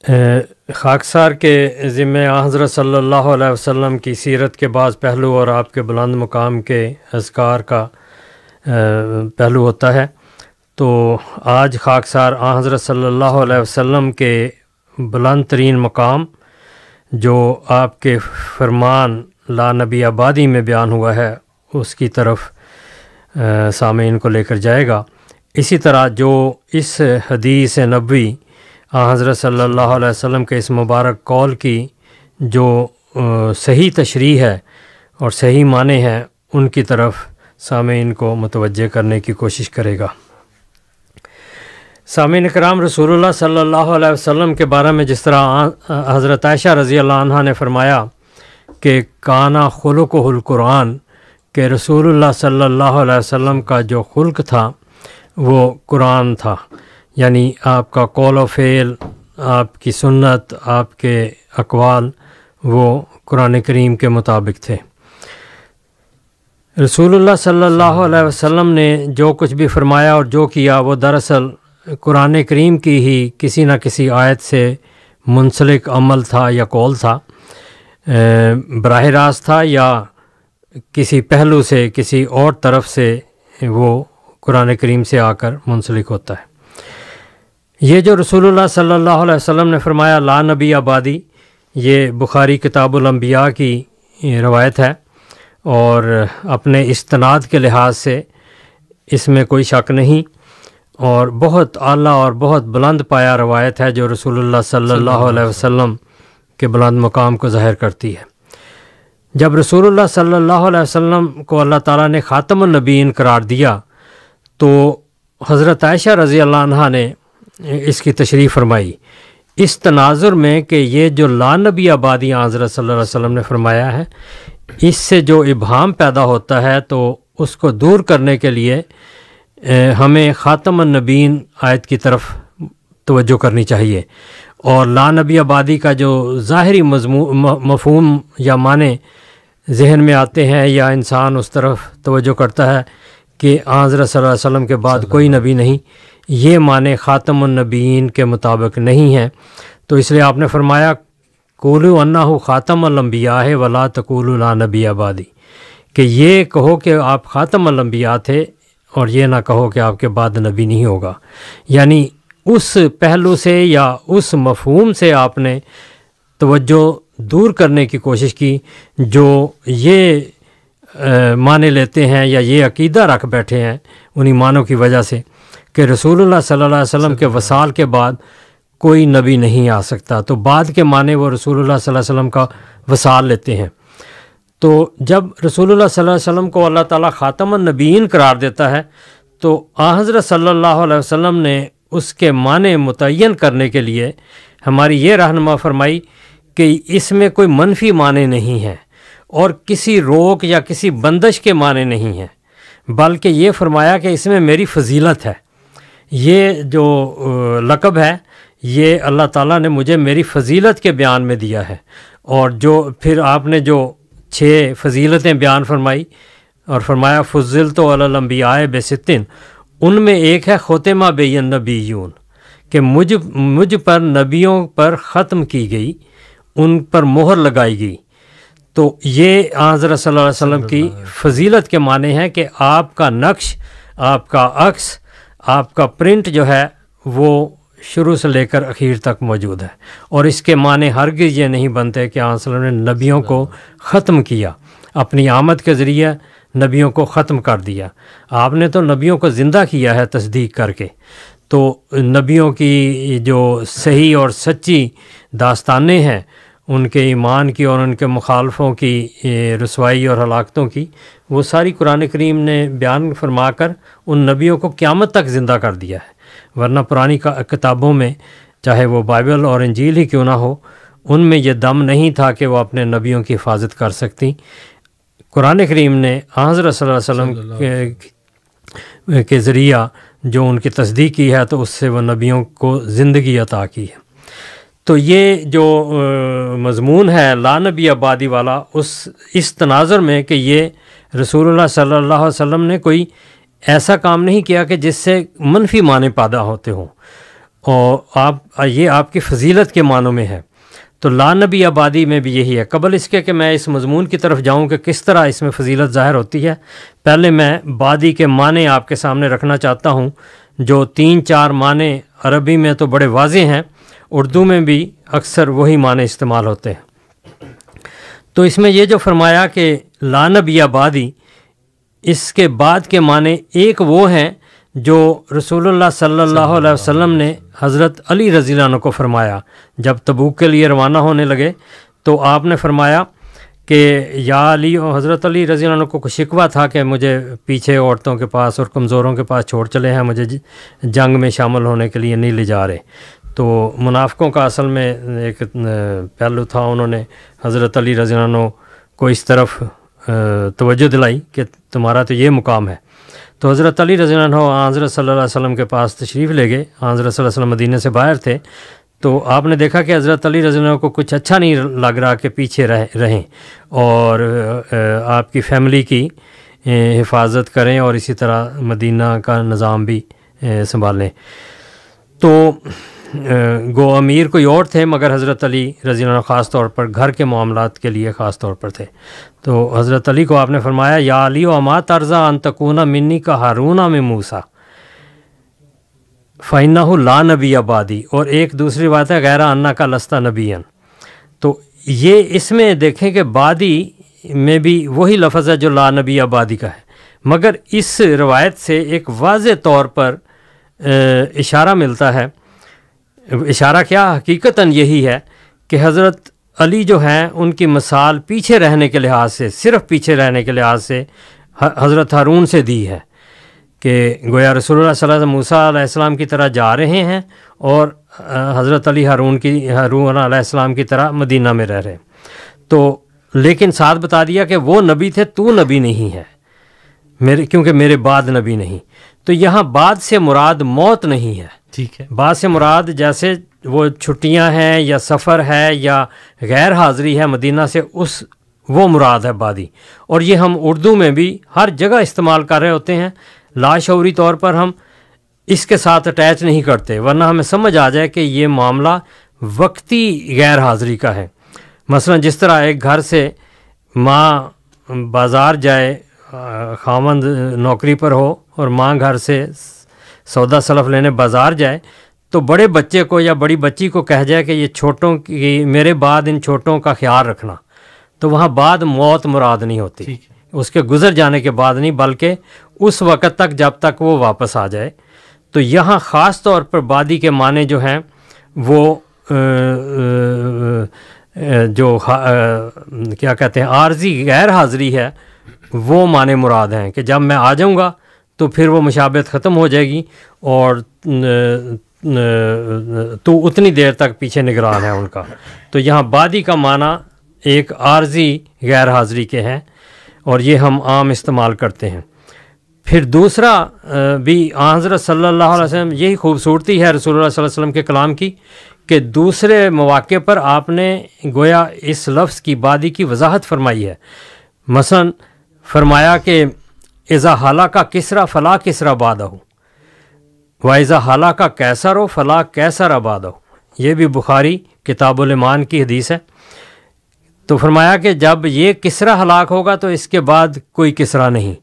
خاکسار کے ذمہ حضرت صلی اللہ علیہ وسلم کی سیرت کے بعض پہلو اور آپ کے بلند مقام کے اذکار کا پہلو ہوتا ہے، تو آج خاکسار حضرت صلی اللہ علیہ وسلم کے بلند ترین مقام جو آپ کے فرمان لا نبی آبادی میں بیان ہوا ہے اس کی طرف سامعین کو لے کر جائے گا۔ اسی طرح جو اس حدیث نبوی حضرت صلی اللہ علیہ وسلم کے اس مبارک قول کی جو صحیح تشریح ہے اور صحیح معنی ہیں ان کی طرف سامعین کو متوجہ کرنے کی کوشش کرے گا۔ سامعین کرام، رسول اللہ صلی اللہ علیہ وسلم کے بارے میں جس طرح حضرت عائشہ رضی اللہ عنہا نے فرمایا کہ کانا خلقہ القرآن، کہ رسول اللہ صلی اللہ علیہ وسلم کا جو خلق تھا وہ قرآن تھا، یعنی آپ کا قول و فعل، آپ کی سنت، آپ کے اقوال وہ قرآن کریم کے مطابق تھے۔ رسول اللہ صلی اللہ علیہ وسلم نے جو کچھ بھی فرمایا اور جو کیا وہ دراصل قرآن کریم کی ہی کسی نہ کسی آیت سے منسلک عمل تھا یا قول تھا، براہ راست تھا یا کسی پہلو سے کسی اور طرف سے وہ قرآن کریم سے آ کر منسلک ہوتا ہے۔ یہ جو رسول اللہ صلی اللہ علیہ وسلم نے فرمایا لا نبی آبادی، یہ بخاری کتاب الانبیاء کی روایت ہے اور اپنے استناد کے لحاظ سے اس میں کوئی شک نہیں، اور بہت اعلیٰ اور بہت بلند پایا روایت ہے جو رسول اللہ صلی اللہ علیہ وسلم کے بلند مقام کو ظاہر کرتی ہے۔ جب رسول اللہ صلی اللہ علیہ وسلم کو اللہ تعالیٰ نے خاتم النبیین قرار دیا تو حضرت عائشہ رضی اللہ عنہا نے اس کی تشریح فرمائی اس تناظر میں کہ یہ جو لا نبی آبادی حضرت صلی اللہ علیہ وسلم نے فرمایا ہے، اس سے جو ابہام پیدا ہوتا ہے تو اس کو دور کرنے کے لیے ہمیں خاتم النبیین آیت کی طرف توجہ کرنی چاہیے، اور لا نبی آبادی کا جو ظاہری مفہوم یا معنی ذہن میں آتے ہیں یا انسان اس طرف توجہ کرتا ہے کہ حضرت صلی اللہ علیہ وسلم کے بعد کوئی نبی نہیں، یہ معنی خاتم النبیین کے مطابق نہیں ہے۔ تو اس لیے آپ نے فرمایا قولوا انہ خاتم الانبیاء ولا تقولوا لا نبی آبادی، کہ یہ کہو کہ آپ خاتم الانبیاء تھے اور یہ نہ کہو کہ آپ کے بعد نبی نہیں ہوگا، یعنی اس پہلو سے یا اس مفہوم سے آپ نے توجہ دور کرنے کی کوشش کی جو یہ معنی لیتے ہیں یا یہ عقیدہ رکھ بیٹھے ہیں انہی معنوں کی وجہ سے کہ رسول اللہ صلی اللہ علیہ وسلم کے وصال کے بعد کوئی نبی نہیں آ سکتا، تو بعد کے معنی وہ رسول اللہ صلی اللہ علیہ وسلم کا وصال لیتے ہیں۔ تو جب رسول اللہ صلی اللہ علیہ وسلم کو اللہ تعالیٰ خاتم النبیین قرار دیتا ہے تو حضرت صلی اللہ علیہ وسلم نے اس کے معنی متعین کرنے کے لیے ہماری یہ رہنما فرمائی کہ اس میں کوئی منفی معنی نہیں ہے اور کسی روک یا کسی بندش کے معنی نہیں ہیں، بلکہ یہ فرمایا کہ اس میں میری فضیلت ہے، یہ جو لقب ہے یہ اللہ تعالیٰ نے مجھے میری فضیلت کے بیان میں دیا ہے، اور جو پھر آپ نے جو 6 فضیلتیں بیان فرمائی اور فرمایا فضلت علی الانبیاء بستن، ان میں ایک ہے ختم بی النبیون، کہ مجھ پر نبیوں پر ختم کی گئی، ان پر مہر لگائی گئی۔ تو یہ حضرت صلی اللہ علیہ وسلم کی فضیلت کے معنی ہیں کہ آپ کا نقش، آپ کا عکس، آپ کا پرنٹ جو ہے وہ شروع سے لے کر اخیر تک موجود ہے، اور اس کے معنی ہرگز یہ نہیں بنتے کہ آپ صلی اللہ علیہ وسلم نے نبیوں کو ختم کیا، اپنی آمد کے ذریعے نبیوں کو ختم کر دیا۔ آپ نے تو نبیوں کو زندہ کیا ہے تصدیق کر کے، تو نبیوں کی جو صحیح اور سچی داستانیں ہیں ان کے ایمان کی اور ان کے مخالفوں کی رسوائی اور ہلاکتوں کی، وہ ساری قرآن کریم نے بیان فرما کر ان نبیوں کو قیامت تک زندہ کر دیا ہے، ورنہ پرانی کتابوں میں چاہے وہ بائبل اور انجیل ہی کیوں نہ ہو، ان میں یہ دم نہیں تھا کہ وہ اپنے نبیوں کی حفاظت کر سکتی۔ قرآن کریم نے حضرت صلی اللہ علیہ وسلم کے ذریعہ جو ان کی تصدیق کی ہے تو اس سے وہ نبیوں کو زندگی عطا کی ہے۔ تو یہ جو مضمون ہے لا نبی آبادی والا، اس تناظر میں کہ یہ رسول اللہ صلی اللہ علیہ وسلم نے کوئی ایسا کام نہیں کیا کہ جس سے منفی معنی پیدا ہوتے ہوں، اور یہ آپ کی فضیلت کے معنوں میں ہے۔ تو لا نبی بعدی میں بھی یہی ہے۔ قبل اس کے کہ میں اس مضمون کی طرف جاؤں کہ کس طرح اس میں فضیلت ظاہر ہوتی ہے، پہلے میں بعدی کے معنی آپ کے سامنے رکھنا چاہتا ہوں، جو 3-4 معنی عربی میں تو بڑے واضح ہیں، اردو میں بھی اکثر وہی معنی استعمال ہوتے ہیں۔ تو اس میں یہ جو فرمایا کہ لا نبی بعدی، اس کے بعد کے معنی ایک وہ ہیں جو رسول اللہ صلی اللہ علیہ وسلم نے حضرت علی رضی اللہ عنہ کو فرمایا۔ جب تبوک کے لیے روانہ ہونے لگے تو آپ نے فرمایا کہ یا علی، حضرت علی رضی اللہ عنہ کو شکوہ تھا کہ مجھے پیچھے عورتوں کے پاس اور کمزوروں کے پاس چھوڑ چلے ہیں، مجھے جنگ میں شامل ہونے کے لیے نہیں لے جا رہے۔ تو منافقوں کا اصل میں ایک پہلو تھا، انہوں نے حضرت علی رضی اللہ عنہ کو اس طرف توجہ دلائی کہ تمہارا تو یہ مقام ہے۔ تو حضرت علی رضی اللہ عنہ حضرت صلی اللہ علیہ وسلم کے پاس تشریف لے گئے۔ حضرت صلی اللہ علیہ وسلم مدینہ سے باہر تھے، تو آپ نے دیکھا کہ حضرت علی رضی اللہ عنہ کو کچھ اچھا نہیں لگ رہا کہ پیچھے رہیں اور آپ کی فیملی کی حفاظت کریں اور اسی طرح مدینہ کا نظام بھی سنبھالیں۔ تو گو امیر کوئی اور تھے، مگر حضرت علی رضی اللہ عنہ خاص طور پر گھر کے معاملات کے لیے خاص طور پر تھے۔ تو حضرت علی کو آپ نے فرمایا یا علی و اما ترضا ان تکون منی کا ہارون من موسیٰ فإنہ لا نبی بعدی، اور ایک دوسری بات ہے غیر انا کا لستا نبیًا۔ تو یہ اس میں دیکھیں کہ بعدی میں بھی وہی لفظ ہے جو لا نبی بعدی کا ہے، مگر اس روایت سے ایک واضح طور پر اشارہ ملتا ہے۔ اشارہ کیا، حقیقتاً یہی ہے کہ حضرت علی جو ہیں ان کی مثال پیچھے رہنے کے لحاظ سے، صرف پیچھے رہنے کے لحاظ سے حضرت ہارون سے دی ہے، کہ گویا رسول اللہ صلی اللہ علیہ وسلم موسیٰ علیہ السلام کی طرح جا رہے ہیں اور حضرت علی ہارون علیہ السلام کی طرح مدینہ میں رہ رہے ہیں۔ تو لیکن ساتھ بتا دیا کہ وہ نبی تھے، تو نبی نہیں ہے کیونکہ میرے بعد نبی نہیں۔ تو یہاں بعد سے مراد موت نہیں ہے، ٹھیک ہے، بعد سے مراد جیسے وہ چھٹیاں ہیں یا سفر ہے یا غیر حاضری ہے مدینہ سے، وہ مراد ہے بعدی۔ اور یہ ہم اردو میں بھی ہر جگہ استعمال کر رہے ہوتے ہیں، لاشعوری طور پر ہم اس کے ساتھ اٹیچ نہیں کرتے، ورنہ ہمیں سمجھ آ جائے کہ یہ معاملہ وقتی غیر حاضری کا ہے۔ مثلا جس طرح ایک گھر سے ماں بازار جائے، خاوند نوکری پر ہو اور ماں گھر سے سودا سلف لینے بازار جائے، تو بڑے بچے کو یا بڑی بچی کو کہہ جائے کہ یہ چھوٹوں کی میرے بعد ان چھوٹوں کا خیال رکھنا، تو وہاں بعد موت مراد نہیں ہوتی، اس کے گزر جانے کے بعد نہیں، بلکہ اس وقت تک جب تک وہ واپس آ جائے۔ تو یہاں خاص طور پر بعدی کے معنی جو ہیں وہ جو کیا کہتے ہیں عارضی غیر حاضری ہے، وہ معنی مراد ہیں کہ جب میں آ جاؤں گا تو پھر وہ مشابہت ختم ہو جائے گی اور تو اتنی دیر تک پیچھے نگران ہے ان کا۔ تو یہاں بعدی کا معنی ایک عارضی غیر حاضری کے ہیں اور یہ ہم عام استعمال کرتے ہیں۔ پھر دوسرا بھی حضرت صلی اللہ علیہ وسلم، یہی خوبصورتی ہے رسول اللہ صلی اللہ علیہ وسلم کے کلام کی کہ دوسرے مواقع پر آپ نے گویا اس لفظ کی بعدی کی وضاحت فرمائی ہے۔ مثلا فرمایا کہ اذا ہلاک کسریٰ فلا کسریٰ بعدہ واذا ہلاک قیصر فلا قیصر بعدہ، یہ بھی بخاری کتاب الایمان کی حدیث ہے۔ تو فرمایا کہ جب یہ کسریٰ ہلاک ہوگا تو اس کے بعد کوئی کسریٰ نہیں،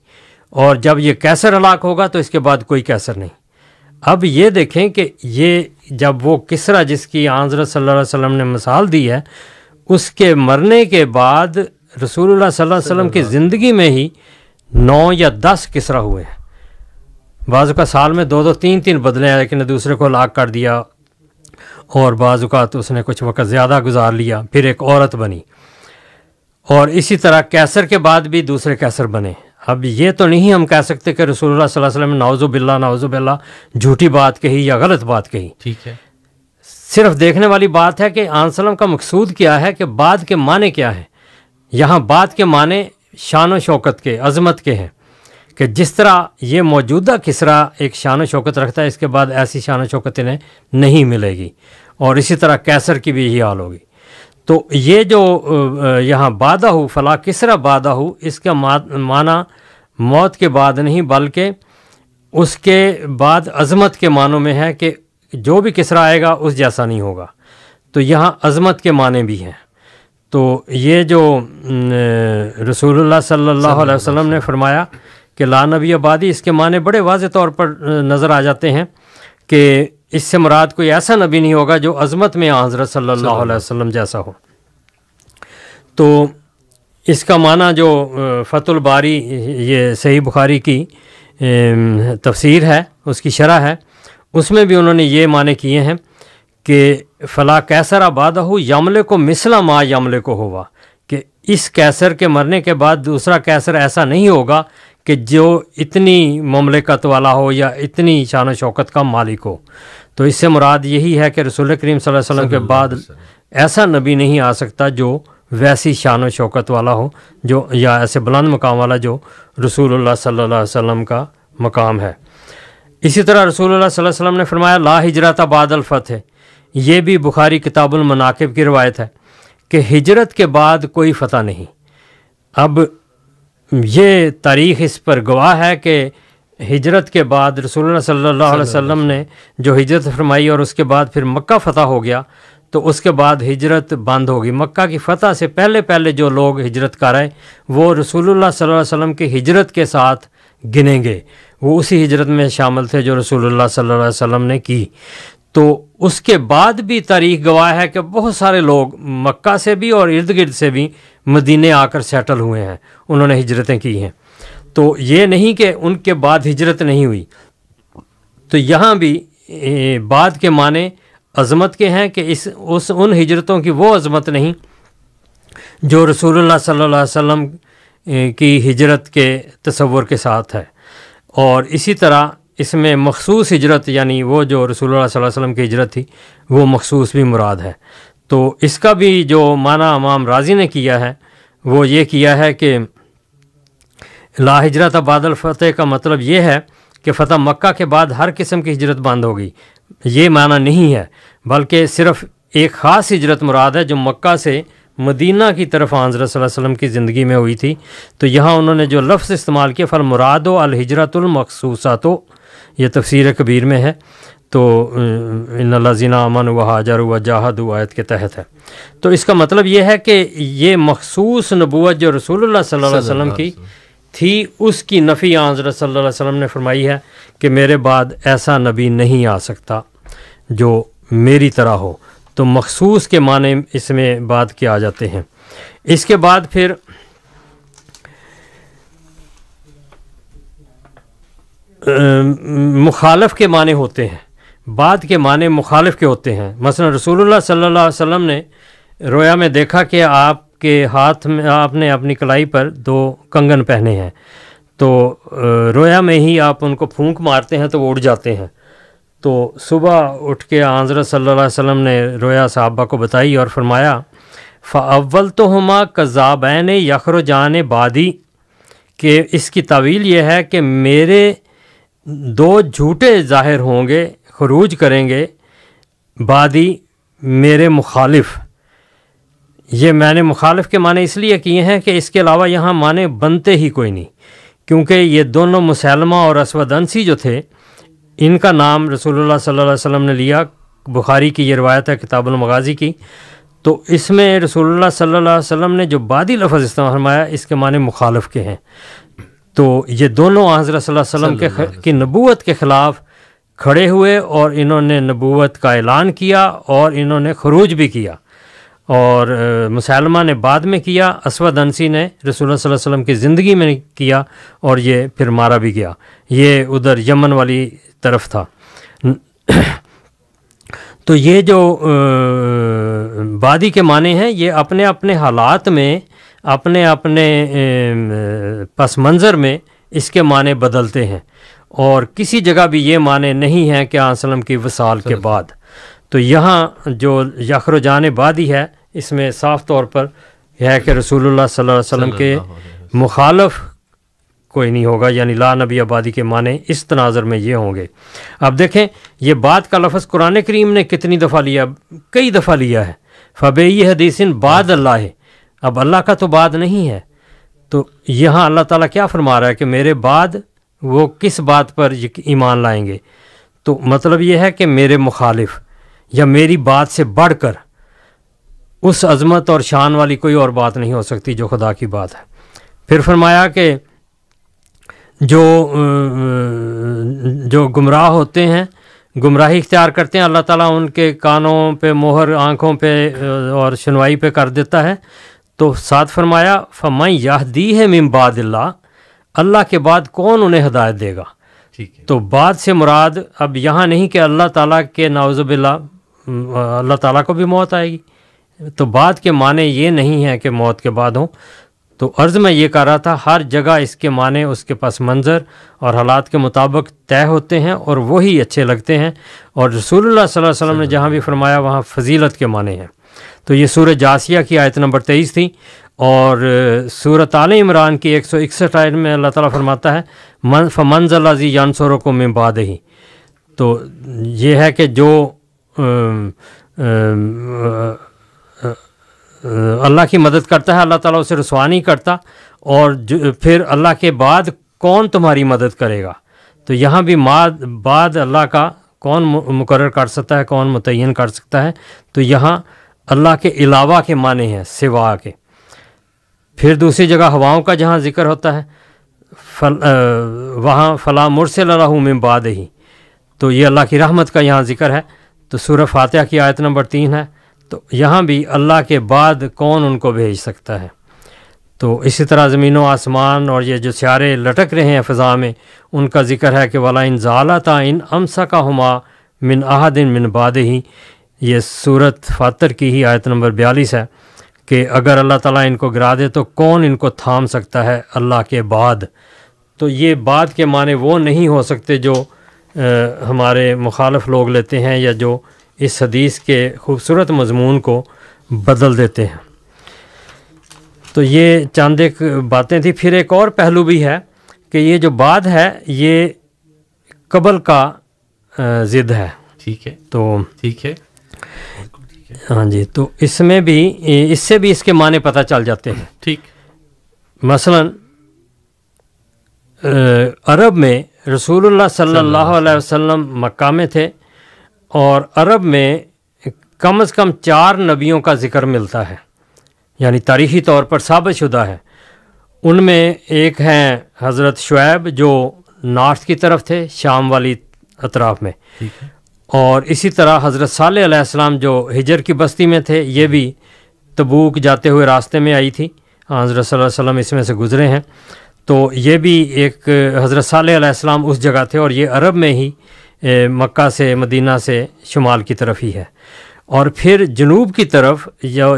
اور جب یہ قیصر ہلاک ہوگا تو اس کے بعد کوئی قیصر نہیں۔ اب یہ دیکھیں کہ یہ جب وہ کسریٰ جس کی حضرت صلی اللہ علیہ وسلم نے مثال دی ہے، اس کے مرنے کے بعد رسول اللہ صلی اللہ علیہ وسلم کی زندگی میں ہی 9 یا 10 کسریٰ ہوئے ہیں۔ بعض اوقات سال میں 2 3 بدلے ہیں، لیکن دوسرے کو ہلاک کر دیا، اور بعض اوقات اس نے کچھ وقت زیادہ گزار لیا، پھر ایک عورت بنی، اور اسی طرح قیصر کے بعد بھی دوسرے قیصر بنے۔ اب یہ تو نہیں ہم کہہ سکتے کہ رسول اللہ صلی اللہ علیہ وسلم نے نعوذ باللہ جھوٹی بات کہی یا غلط بات کہی، ٹھیک ہے۔ صرف دیکھنے والی بات ہے کہ آن وسلم کا مقصود کیا ہے، کہ بعد کے معنی کیا ہے۔ یہاں بعد کے معنی شان و شوکت کے، عظمت کے ہیں، کہ جس طرح یہ موجودہ کسریٰ ایک شان و شوکت رکھتا ہے، اس کے بعد ایسی شان و شوکت انہیں نہیں ملے گی، اور اسی طرح قیصر کی بھی یہی حال ہوگی۔ تو یہ جو یہاں بعدہ فلا کسریٰ بعدہ، اس کا معنی موت کے بعد نہیں بلکہ اس کے بعد عظمت کے معنوں میں ہے، کہ جو بھی کسرا آئے گا اس جیسا نہیں ہوگا۔ تو یہاں عظمت کے معنی بھی ہیں۔ تو یہ جو رسول اللہ صلی اللہ علیہ وسلم نے فرمایا کہ لا نبی بعدی، اس کے معنی بڑے واضح طور پر نظر آ جاتے ہیں کہ اس سے مراد کوئی ایسا نبی نہیں ہوگا جو عظمت میں حضرت صلی اللہ علیہ وسلم جیسا ہو۔ تو اس کا معنی جو فتح الباری، یہ صحیح بخاری کی تفسیر ہے، اس کی شرح ہے، اس میں بھی انہوں نے یہ معنی کیے ہیں کہ فلا کیسر آبادہ یملے کو مثلا ما یملے کو ہوا، کہ اس کیسر کے مرنے کے بعد دوسرا کیسر ایسا نہیں ہوگا کہ جو اتنی مملکت والا ہو یا اتنی شان و شوکت کا مالک ہو۔ تو اس سے مراد یہی ہے کہ رسول کریم صلی اللہ علیہ وسلم کے بعد ایسا نبی نہیں آ سکتا جو ویسی شان و شوکت والا ہو، جو یا ایسے بلند مقام والا جو رسول اللہ صلی اللہ علیہ وسلم کا مقام ہے۔ اسی طرح رسول اللہ صلی اللہ علیہ وسلم نے فرمایا لا ہجرت بعد الفتح، یہ بھی بخاری کتاب المناقب کی روایت ہے کہ ہجرت کے بعد کوئی فتح نہیں۔ اب یہ تاریخ اس پر گواہ ہے کہ ہجرت کے بعد رسول اللہ صلی اللہ علیہ وسلم نے جو ہجرت فرمائی اور اس کے بعد پھر مکہ فتح ہو گیا، تو اس کے بعد ہجرت بند ہوگی۔ مکہ کی فتح سے پہلے جو لوگ ہجرت کر رہے وہ رسول اللہ صلی اللہ علیہ وسلم کی ہجرت کے ساتھ گنیں گے، وہ اسی ہجرت میں شامل تھے جو رسول اللہ صلی اللہ علیہ وسلم نے کی۔ تو اس کے بعد بھی تاریخ گواہ ہے کہ بہت سارے لوگ مکہ سے بھی اور ارد گرد سے بھی مدینے آ کر سیٹل ہوئے ہیں، انہوں نے ہجرتیں کی ہیں۔ تو یہ نہیں کہ ان کے بعد ہجرت نہیں ہوئی۔ تو یہاں بھی بعد کے معنی عظمت کے ہیں کہ ان ہجرتوں کی وہ عظمت نہیں جو رسول اللہ صلی اللہ علیہ وسلم کی ہجرت کے تصور کے ساتھ ہے۔ اور اسی طرح اس میں مخصوص ہجرت، یعنی وہ جو رسول اللہ صلی اللہ علیہ وسلم کی ہجرت تھی، وہ مخصوص بھی مراد ہے۔ تو اس کا بھی جو معنی امام رازی نے کیا ہے وہ یہ کیا ہے کہ لا ہجرت بعد الفتح کا مطلب یہ ہے کہ فتح مکہ کے بعد ہر قسم کی ہجرت بند ہوگی، یہ معنی نہیں ہے، بلکہ صرف ایک خاص ہجرت مراد ہے جو مکہ سے مدینہ کی طرف حضرت صلی اللہ علیہ وسلم کی زندگی میں ہوئی تھی۔ تو یہاں انہوں نے جو لفظ استعمال کیا فالمراد الہجرت المخصوصۃ، یہ تفسیر کبیر میں ہے، تو ان الذین آمنوا وہاجروا وجاہدوا آیت کے تحت ہے۔ تو اس کا مطلب یہ ہے کہ یہ مخصوص نبوت جو رسول اللہ صلی اللہ علیہ وسلم کی تھی، اس کی نفی حضرت صلی اللہ علیہ وسلم نے فرمائی ہے کہ میرے بعد ایسا نبی نہیں آ سکتا جو میری طرح ہو۔ تو مخصوص کے معنی اس میں بعد کے آ جاتے ہیں۔ اس کے بعد پھر مخالف کے معنی ہوتے ہیں، بعد کے معنی مخالف کے ہوتے ہیں۔ مثلا رسول اللہ صلی اللہ علیہ وسلم نے رویا میں دیکھا کہ آپ کے ہاتھ میں آپ نے اپنی کلائی پر 2 کنگن پہنے ہیں، تو رویا میں ہی آپ ان کو پھونک مارتے ہیں تو وہ اڑ جاتے ہیں۔ تو صبح اٹھ کے حضرت صلی اللہ علیہ وسلم نے رویا صحابہ کو بتائی اور فرمایا فَأَوَّلْتُهُمَا كَذَّابَيْنِ يَخْرُجَانِ بَعْدِي، کہ اس کی تعویل یہ ہے کہ میرے 2 جھوٹے ظاہر ہوں گے، خروج کریں گے بعدی میرے مخالف۔ یہ میں نے مخالف کے معنی اس لیے کیے ہیں کہ اس کے علاوہ یہاں معنی بنتے ہی کوئی نہیں، کیونکہ یہ دونوں مسلمہ اور اسود انسی جو تھے، ان کا نام رسول اللہ صلی اللہ علیہ وسلم نے لیا۔ بخاری کی یہ روایت ہے کتاب المغازی کی۔ تو اس میں رسول اللہ صلی اللہ علیہ وسلم نے جو بعدی لفظ استعمال فرمایا اس کے معنی مخالف کے ہیں۔ تو یہ دونوں حضرت صلی اللہ علیہ وسلم کی نبوت کے خلاف کھڑے ہوئے اور انہوں نے نبوت کا اعلان کیا اور انہوں نے خروج بھی کیا، اور مسلمہ نے بعد میں کیا، اسود انسی نے رسول اللہ صلی اللہ علیہ وسلم کی زندگی میں کیا، اور یہ پھر مارا بھی گیا۔ یہ ادھر یمن والی طرف تھا۔ تو یہ جو بعدی کے معنی ہیں یہ اپنے اپنے حالات میں، اپنے اپنے پس منظر میں اس کے معنی بدلتے ہیں، اور کسی جگہ بھی یہ معنی نہیں ہیں کہ آن وسلم کی وصال کے بعد۔ تو یہاں جو یخرجان بعدی ہے اس میں صاف طور پر ہے کہ رسول اللہ صلی اللہ علیہ وسلم کے مخالف کوئی نہیں ہوگا، یعنی لا نبی آبادی کے معنی اس تناظر میں یہ ہوں گے۔ اب دیکھیں یہ بعد کا لفظ قرآن کریم نے کتنی دفعہ لیا، کئی دفعہ لیا ہے۔ فَبِأَيِّ حَدِيثٍ بعد اللہ، اب اللہ کا تو بعد نہیں ہے، تو یہاں اللہ تعالیٰ کیا فرما رہا ہے کہ میرے بعد وہ کس بات پر ایمان لائیں گے؟ تو مطلب یہ ہے کہ میرے مخالف یا میری بات سے بڑھ کر اس عظمت اور شان والی کوئی اور بات نہیں ہو سکتی جو خدا کی بات ہے۔ پھر فرمایا کہ جو گمراہ ہوتے ہیں، گمراہی اختیار کرتے ہیں، اللہ تعالیٰ ان کے کانوں پہ مہر، آنکھوں پہ اور سنوائی پہ کر دیتا ہے۔ تو ساتھ فرمایا فَمَن يَهْدِيهِ مِن بَعْدِ اللَّهِ، اللہ کے بعد کون انہیں ہدایت دے گا؟ تو بعد سے مراد اب یہاں نہیں کہ اللہ تعالیٰ کے نعوذ باللہ اللہ تعالیٰ کو بھی موت آئے گی، تو بعد کے معنی یہ نہیں ہے کہ موت کے بعد ہوں۔ تو عرض میں یہ کہہ رہا تھا ہر جگہ اس کے معنی اس کے پس منظر اور حالات کے مطابق طے ہوتے ہیں اور وہی اچھے لگتے ہیں، اور رسول اللہ صلی اللہ علیہ وسلم نے جہاں بھی فرمایا وہاں فضیلت کے معنی ہیں۔ تو یہ سورہ جاسیہ کی آیت نمبر 23 تھی، اور سورۃ آل عمران کی 161 آیت میں اللہ تعالیٰ فرماتا ہے فَمَن ذَا الَّذِی يَنصُرُکُم مِّن بَعْدِہ۔ تو یہ ہے کہ جو اللہ کی مدد کرتا ہے اللہ تعالیٰ اسے رسوا نہیں کرتا، اور پھر اللہ کے بعد کون تمہاری مدد کرے گا؟ تو یہاں بھی بعد اللہ کا کون مقرر کر سکتا ہے، کون متعین کر سکتا ہے؟ تو یہاں اللہ کے علاوہ کے معنی ہیں، سوا کے۔ پھر دوسری جگہ ہواؤں کا جہاں ذکر ہوتا ہے وہاں فلا مرسل لہ من بعدہ، تو یہ اللہ کی رحمت کا یہاں ذکر ہے۔ تو سورہ فاتحہ کی آیت نمبر 3 ہے، تو یہاں بھی اللہ کے بعد کون ان کو بھیج سکتا ہے؟ تو اسی طرح زمین و آسمان اور یہ جو سیارے لٹک رہے ہیں فضا میں، ان کا ذکر ہے کہ وَلَا إِن زَالَتَا إِنْ أَمْسَكَهُمَا مِنْ أَحَدٍ مِنْ بَعْدِهِ، یہ سورۃ فاطر کی ہی آیت نمبر 42 ہے کہ اگر اللہ تعالیٰ ان کو گرا دے تو کون ان کو تھام سکتا ہے اللہ کے بعد؟ تو یہ بعد کے معنی وہ نہیں ہو سکتے جو ہمارے مخالف لوگ لیتے ہیں یا جو اس حدیث کے خوبصورت مضمون کو بدل دیتے ہیں۔ تو یہ چند ایک باتیں تھیں۔ پھر ایک اور پہلو بھی ہے کہ یہ جو بعد ہے یہ قبل کا ضد ہے۔ ٹھیک ہے، تو ٹھیک ہے، ہاں جی، تو اس میں بھی اس سے بھی اس کے معنی پتہ چل جاتے ہیں۔ ٹھیک، مثلا عرب میں رسول اللہ صلی اللہ علیہ وسلم مکہ میں تھے، اور عرب میں کم از کم 4 نبیوں کا ذکر ملتا ہے، یعنی تاریخی طور پر ثابت شدہ ہے۔ ان میں ایک ہیں حضرت شعیب جو نارتھ کی طرف تھے، شام والی اطراف میں، ٹھیک ہے، اور اسی طرح حضرت صالح علیہ السلام جو ہجر کی بستی میں تھے، یہ بھی تبوک جاتے ہوئے راستے میں آئی تھی، حضرت صلی اللہ علیہ وسلم اس میں سے گزرے ہیں۔ تو یہ بھی ایک حضرت صالح علیہ السلام اس جگہ تھے، اور یہ عرب میں ہی مکہ سے مدینہ سے شمال کی طرف ہی ہے۔ اور پھر جنوب کی طرف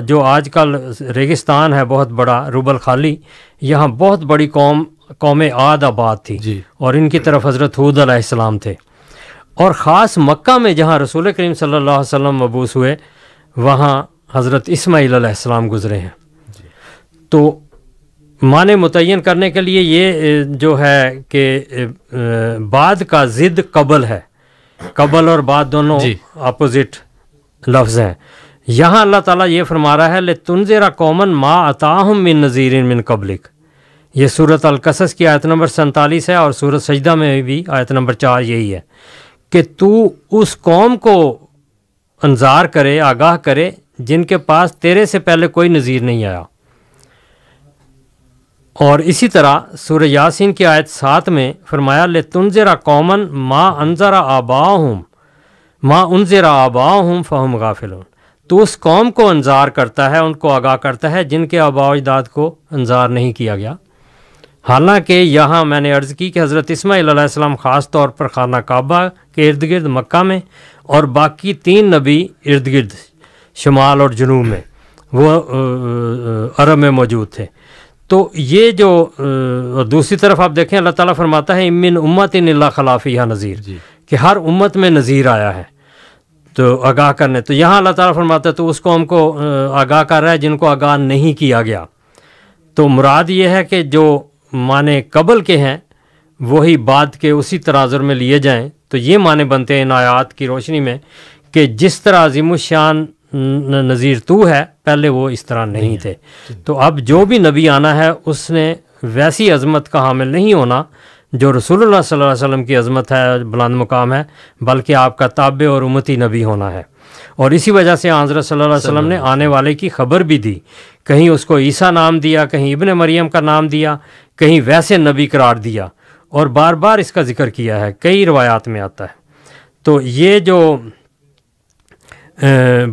جو آج کل ریگستان ہے بہت بڑا، رب الخالی، یہاں بہت بڑی قوم عاد آباد تھی، جی، اور ان کی طرف حضرت ہود علیہ السلام تھے۔ اور خاص مکہ میں جہاں رسول کریم صلی اللہ علیہ وسلم مبعوث ہوئے، وہاں حضرت اسماعیل علیہ السلام گزرے ہیں۔ تو معنی متعین کرنے کے لیے یہ جو ہے کہ بعد کا ضد قبل ہے، قبل اور بعد دونوں اپوزٹ لفظ ہیں۔ یہاں اللہ تعالیٰ یہ فرما رہا ہے لِتُنذِرَ قَوْمًا مَا أَتَاهُم مِّن نَذِيرٍ مِّن قَبْلِكَ، یہ سورۃ القصص کی آیت نمبر 47 ہے، اور سورۃ سجدہ میں بھی آیت نمبر 4 یہی ہے کہ تو اس قوم کو انذار کرے، آگاہ کرے جن کے پاس تیرے سے پہلے کوئی نذیر نہیں آیا۔ اور اسی طرح سورہ یاسین کی آیت 7 میں فرمایا لِتُنذِرَ قَوْمًا مَا أَنذَرَ آبَاؤُهُمْ فَهُمْ غَافِلُونَ، تو اس قوم کو انذار کرتا ہے، ان کو آگاہ کرتا ہے جن کے آباء و اجداد کو انذار نہیں کیا گیا۔ حالانکہ یہاں میں نے عرض کی کہ حضرت اسماعیل علیہ السلام خاص طور پر خانہ کعبہ کے ارد گرد مکہ میں، اور باقی 3 نبی ارد گرد شمال اور جنوب میں وہ عرب میں موجود تھے۔ تو یہ جو دوسری طرف آپ دیکھیں اللہ تعالیٰ فرماتا ہے من امت الا خلا فیہا نذیر، کہ ہر امت میں نذیر آیا ہے تو آگاہ کرنے۔ تو یہاں اللہ تعالیٰ فرماتا ہے تو اس قوم کو آگاہ کر رہا ہے جن کو آگاہ نہیں کیا گیا۔ تو مراد یہ ہے کہ جو معنی قبل کے ہیں وہی بعد کے اسی تناظر میں لیے جائیں، تو یہ معنی بنتے ہیں ان آیات کی روشنی میں کہ جس طرح عظیم الشان نذیر تو ہے، پہلے وہ اس طرح نہیں تھے۔ تو اب جو بھی نبی آنا ہے اس نے ویسی عظمت کا حامل نہیں ہونا جو رسول اللہ صلی اللہ علیہ وسلم کی عظمت ہے، بلند مقام ہے، بلکہ آپ کا تابع اور امتی نبی ہونا ہے۔ اور اسی وجہ سے حضرت صلی اللہ علیہ وسلم نے آنے والے کی خبر بھی دی، کہیں اس کو عیسیٰ نام دیا، کہیں ابن مریم کا نام دیا، کہیں ویسے نبی قرار دیا، اور بار بار اس کا ذکر کیا ہے، کئی روایات میں آتا ہے۔ تو یہ جو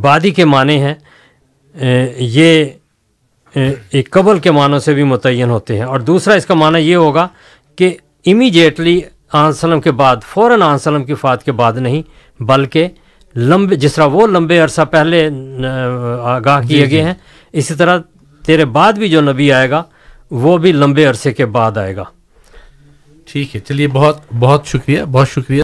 بادی کے معنی ہیں یہ ایک قبل کے معنوں سے بھی متعین ہوتے ہیں، اور دوسرا اس کا معنی یہ ہوگا کہ امیجیٹلی آن سلم کے بعد، فوراً آن سلم کی وفات کے بعد نہیں، بلکہ لمبے، جس طرح وہ لمبے عرصہ پہلے آگاہ کیے گئے ہیں، اسی طرح تیرے بعد بھی جو نبی آئے گا وہ بھی لمبے عرصے کے بعد آئے گا۔ ٹھیک ہے، چلیے، بہت بہت شکریہ، بہت شکریہ۔